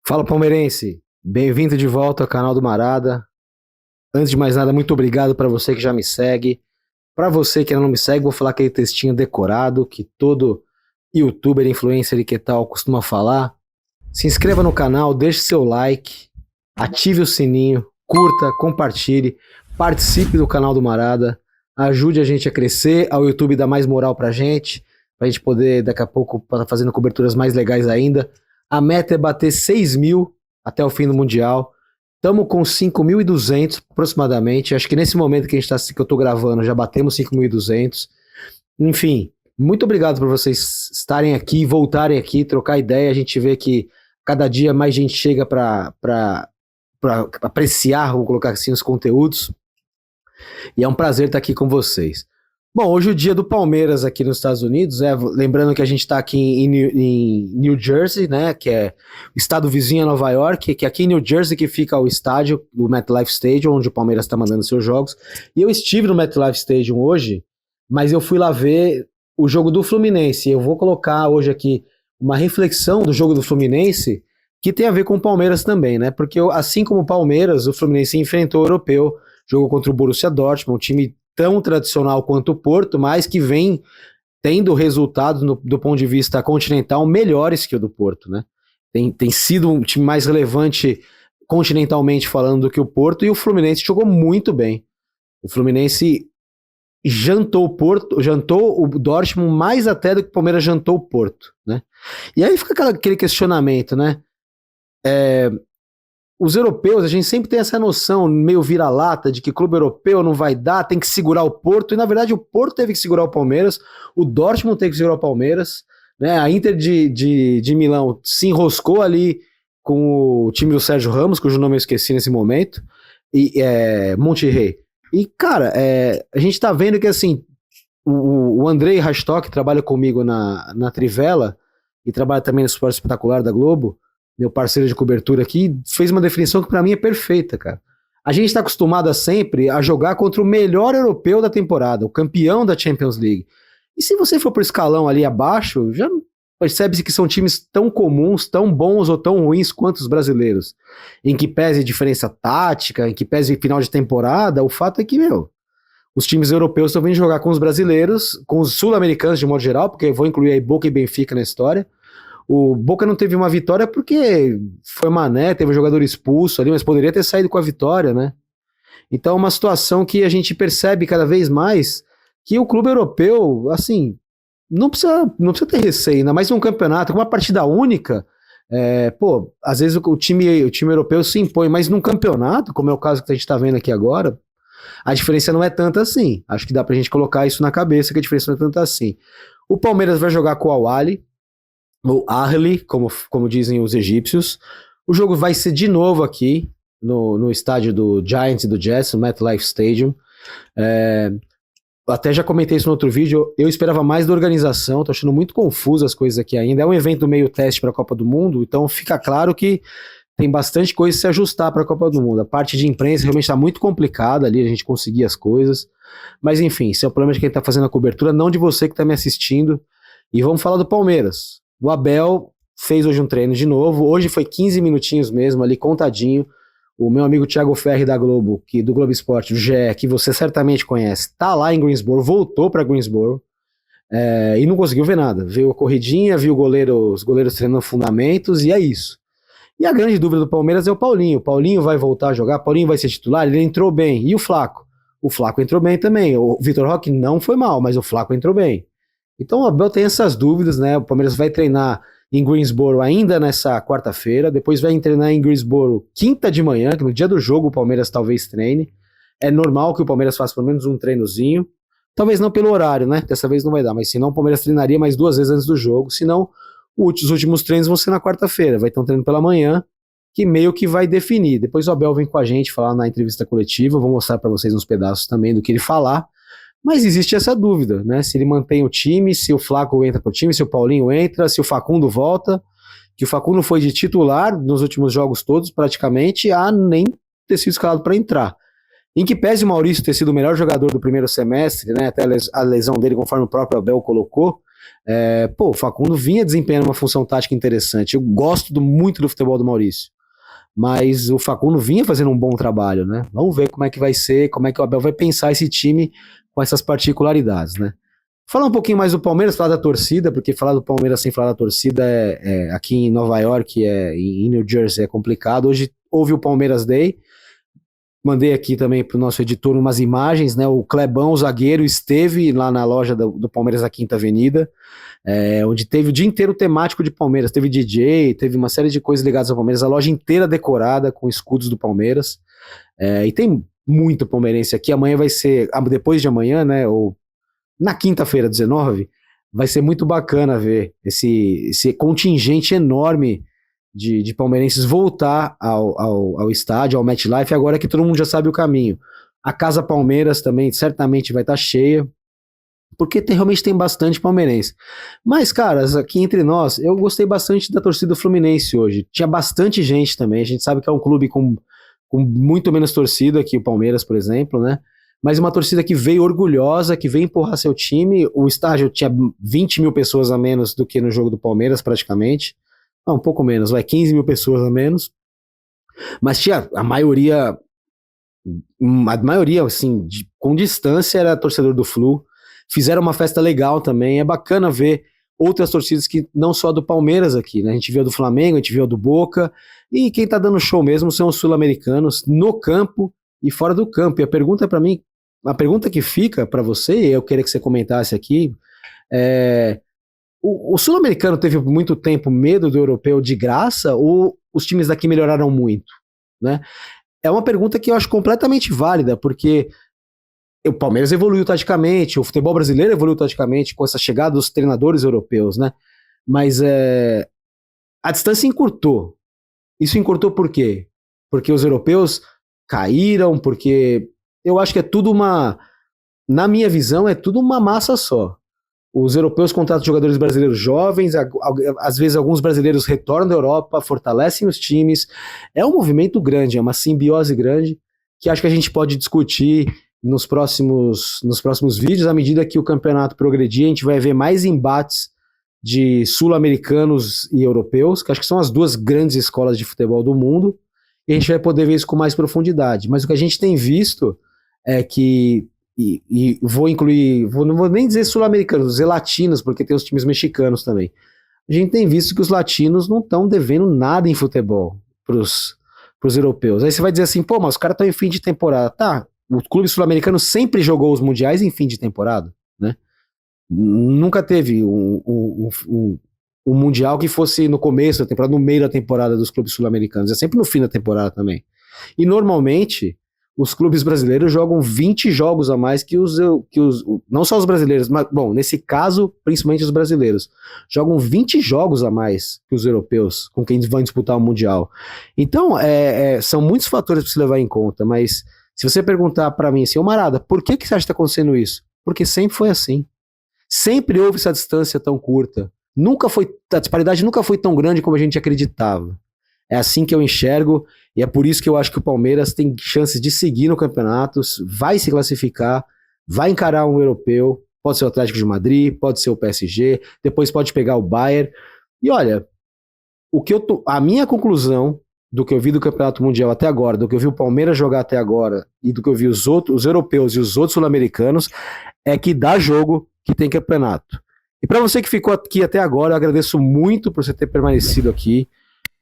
Fala palmeirense, bem-vindo de volta ao canal do Marada. Antes de mais nada, muito obrigado para você que já me segue. Para você que ainda não me segue, vou falar aquele textinho decorado que todo youtuber, influencer e que tal costuma falar. Se inscreva no canal, deixe seu like, ative o sininho, curta, compartilhe, participe do canal do Marada, ajude a gente a crescer, ao YouTube dar mais moral pra gente poder daqui a pouco estar fazendo coberturas mais legais ainda. A meta é bater 6 mil até o fim do Mundial. Estamos com 5.200 aproximadamente. Acho que nesse momento que eu tô gravando já batemos 5.200. Enfim, muito obrigado por vocês estarem aqui, voltarem aqui, trocar ideia. A gente vê que cada dia mais gente chega para apreciar, vou colocar assim, os conteúdos. E é um prazer estar aqui com vocês. Bom, hoje é o dia do Palmeiras aqui nos Estados Unidos, lembrando que a gente está aqui em New Jersey, né, que é o estado vizinho a Nova York, que é aqui em New Jersey que fica o estádio, o MetLife Stadium, onde o Palmeiras está mandando seus jogos. E eu estive no MetLife Stadium hoje, mas eu fui lá ver o jogo do Fluminense. Eu vou colocar hoje aqui uma reflexão do jogo do Fluminense que tem a ver com o Palmeiras também, né, porque assim como o Palmeiras, o Fluminense enfrentou o Europeu, jogou contra o Borussia Dortmund, um time tão tradicional quanto o Porto, mas que vem tendo resultados do ponto de vista continental melhores que o do Porto, né? Tem sido um time mais relevante continentalmente falando do que o Porto, e o Fluminense jogou muito bem. O Fluminense jantou o Porto, jantou o Dortmund mais até do que o Palmeiras jantou o Porto, né? E aí fica aquele questionamento, né? Os europeus, a gente sempre tem essa noção meio vira-lata de que clube europeu não vai dar, tem que segurar o Porto, e na verdade o Porto teve que segurar o Palmeiras, o Dortmund teve que segurar o Palmeiras, né? A Inter de Milão se enroscou ali com o time do Sérgio Ramos, cujo nome eu esqueci nesse momento, e Monterrey. E, cara, a gente tá vendo que, assim, o Andrei Rastock trabalha comigo na Trivela, e trabalha também no Esporte Espetacular da Globo, meu parceiro de cobertura aqui, fez uma definição que pra mim é perfeita, cara. A gente tá acostumado sempre a jogar contra o melhor europeu da temporada, o campeão da Champions League. E se você for pro escalão ali abaixo, já percebe-se que são times tão comuns, tão bons ou tão ruins quanto os brasileiros. Em que pese diferença tática, em que pese final de temporada, o fato é que, os times europeus estão vindo jogar com os brasileiros, com os sul-americanos de modo geral, porque eu vou incluir aí Boca e Benfica na história. O Boca não teve uma vitória porque foi Mané, teve um jogador expulso ali, mas poderia ter saído com a vitória, né? Então é uma situação que a gente percebe cada vez mais que o clube europeu, assim, não precisa ter receio, ainda mais num campeonato, com uma partida única, às vezes o time europeu se impõe, mas num campeonato, como é o caso que a gente está vendo aqui agora, a diferença não é tanta assim. Acho que dá pra gente colocar isso na cabeça, que a diferença não é tanta assim. O Palmeiras vai jogar com o Al-Ahly, ou Ahly, como dizem os egípcios. O jogo vai ser de novo aqui, no estádio do Giants e do Jets, no MetLife Stadium. Até já comentei isso no outro vídeo, eu esperava mais da organização, tô achando muito confuso as coisas aqui ainda. É um evento meio teste para a Copa do Mundo, então fica claro que tem bastante coisa a se ajustar para a Copa do Mundo. A parte de imprensa realmente está muito complicada ali, a gente conseguir as coisas. Mas enfim, esse é o problema de quem está fazendo a cobertura, não de você que está me assistindo. E vamos falar do Palmeiras. O Abel fez hoje um treino de novo, hoje foi 15 minutinhos mesmo ali, contadinho. O meu amigo Thiago Ferri da Globo, do Globo Esporte, do GE, que você certamente conhece, tá lá em Greensboro, voltou para Greensboro, e não conseguiu ver nada. Viu a corridinha, viu os goleiros treinando fundamentos, e é isso. E a grande dúvida do Palmeiras é o Paulinho. O Paulinho vai voltar a jogar, o Paulinho vai ser titular, ele entrou bem. E o Flaco? O Flaco entrou bem também. O Vitor Roque não foi mal, mas o Flaco entrou bem. Então o Abel tem essas dúvidas, né? O Palmeiras vai treinar em Greensboro ainda nessa quarta-feira, depois vai treinar em Greensboro quinta de manhã, que no dia do jogo o Palmeiras talvez treine. É normal que o Palmeiras faça pelo menos um treinozinho, talvez não pelo horário, né? Dessa vez não vai dar, mas senão o Palmeiras treinaria mais 2 vezes antes do jogo, senão os últimos treinos vão ser na quarta-feira, vai ter um treino pela manhã, que meio que vai definir. Depois o Abel vem com a gente falar na entrevista coletiva, eu vou mostrar para vocês uns pedaços também do que ele falar. Mas existe essa dúvida, né? Se ele mantém o time, se o Flaco entra pro time, se o Paulinho entra, se o Facundo volta, que o Facundo foi de titular nos últimos jogos todos, praticamente, a nem ter sido escalado para entrar. Em que pese o Maurício ter sido o melhor jogador do primeiro semestre, né? Até a lesão dele, conforme o próprio Abel colocou, Pô, o Facundo vinha desempenhando uma função tática interessante. Eu gosto muito do futebol do Maurício, mas o Facundo vinha fazendo um bom trabalho, né? Vamos ver como é que vai ser, como é que o Abel vai pensar esse time com essas particularidades, né? Falar um pouquinho mais do Palmeiras, falar da torcida, porque falar do Palmeiras sem falar da torcida aqui em Nova York, em New Jersey é complicado. Hoje houve o Palmeiras Day, mandei aqui também para o nosso editor umas imagens, né? O Clebão, o zagueiro, esteve lá na loja do Palmeiras na Quinta Avenida, onde teve o dia inteiro temático de Palmeiras, teve DJ, teve uma série de coisas ligadas ao Palmeiras, a loja inteira decorada com escudos do Palmeiras, e tem muito palmeirense aqui. Amanhã vai ser, depois de amanhã, né? Ou na quinta-feira, 19, vai ser muito bacana ver esse contingente enorme de palmeirenses voltar ao estádio, ao MetLife, agora que todo mundo já sabe o caminho. A Casa Palmeiras também certamente vai estar cheia, porque realmente tem bastante palmeirense. Mas, caras, aqui entre nós, eu gostei bastante da torcida do Fluminense hoje. Tinha bastante gente também, a gente sabe que é um clube com muito menos torcida que o Palmeiras, por exemplo, né? Mas uma torcida que veio orgulhosa, que veio empurrar seu time. O estádio tinha 20 mil pessoas a menos do que no jogo do Palmeiras, praticamente. Não, um pouco menos, 15 mil pessoas a menos. Mas tinha a maioria, assim, com distância, era torcedor do Flu. Fizeram uma festa legal também. É bacana ver outras torcidas que não só a do Palmeiras aqui, né? A gente viu a do Flamengo, a gente viu a do Boca. E quem tá dando show mesmo são os sul-americanos, no campo e fora do campo. E a pergunta para mim, a pergunta que fica para você, e eu queria que você comentasse aqui, o sul-americano teve por muito tempo medo do europeu de graça, ou os times daqui melhoraram muito, né? É uma pergunta que eu acho completamente válida, porque o Palmeiras evoluiu taticamente, o futebol brasileiro evoluiu taticamente com essa chegada dos treinadores europeus, né? Mas a distância encurtou. Isso encurtou por quê? Porque os europeus caíram, porque eu acho que é tudo na minha visão, é tudo uma massa só. Os europeus contratam jogadores brasileiros jovens, às vezes alguns brasileiros retornam da Europa, fortalecem os times. É um movimento grande, é uma simbiose grande, que acho que a gente pode discutir nos próximos vídeos. À medida que o campeonato progredir, a gente vai ver mais embates de sul-americanos e europeus, que acho que são as duas grandes escolas de futebol do mundo, e a gente vai poder ver isso com mais profundidade. Mas o que a gente tem visto é que, e vou incluir, não vou nem dizer sul-americanos, vou dizer latinos, porque tem os times mexicanos também. A gente tem visto que os latinos não estão devendo nada em futebol pros europeus. Aí você vai dizer assim, pô, mas os caras estão em fim de temporada. Tá, o clube sul-americano sempre jogou os mundiais em fim de temporada, né? Nunca teve um mundial que fosse no começo da temporada, no meio da temporada dos clubes sul-americanos. É sempre no fim da temporada também. E normalmente os clubes brasileiros jogam 20 jogos a mais que os não só os brasileiros, mas, bom, nesse caso, principalmente os brasileiros, jogam 20 jogos a mais que os europeus, com quem vão disputar o Mundial. Então, são muitos fatores para se levar em conta, mas se você perguntar para mim assim, ô Marada, por que você acha que está acontecendo isso? Porque sempre foi assim. Sempre houve essa distância tão curta. A disparidade nunca foi tão grande como a gente acreditava. É assim que eu enxergo, e é por isso que eu acho que o Palmeiras tem chances de seguir no campeonato, vai se classificar, vai encarar um europeu, pode ser o Atlético de Madrid, pode ser o PSG, depois pode pegar o Bayern. E olha, a minha conclusão do que eu vi do Campeonato Mundial até agora, do que eu vi o Palmeiras jogar até agora, e do que eu vi os europeus e os outros sul-americanos, é que dá jogo que tem campeonato. E para você que ficou aqui até agora, eu agradeço muito por você ter permanecido aqui.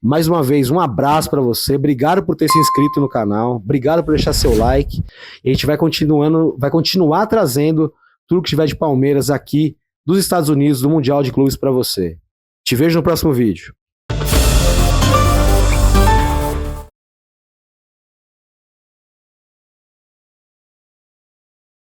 Mais uma vez, um abraço para você, obrigado por ter se inscrito no canal, obrigado por deixar seu like, e a gente vai continuar trazendo tudo que tiver de Palmeiras aqui dos Estados Unidos, do Mundial de Clubes para você. Te vejo no próximo vídeo.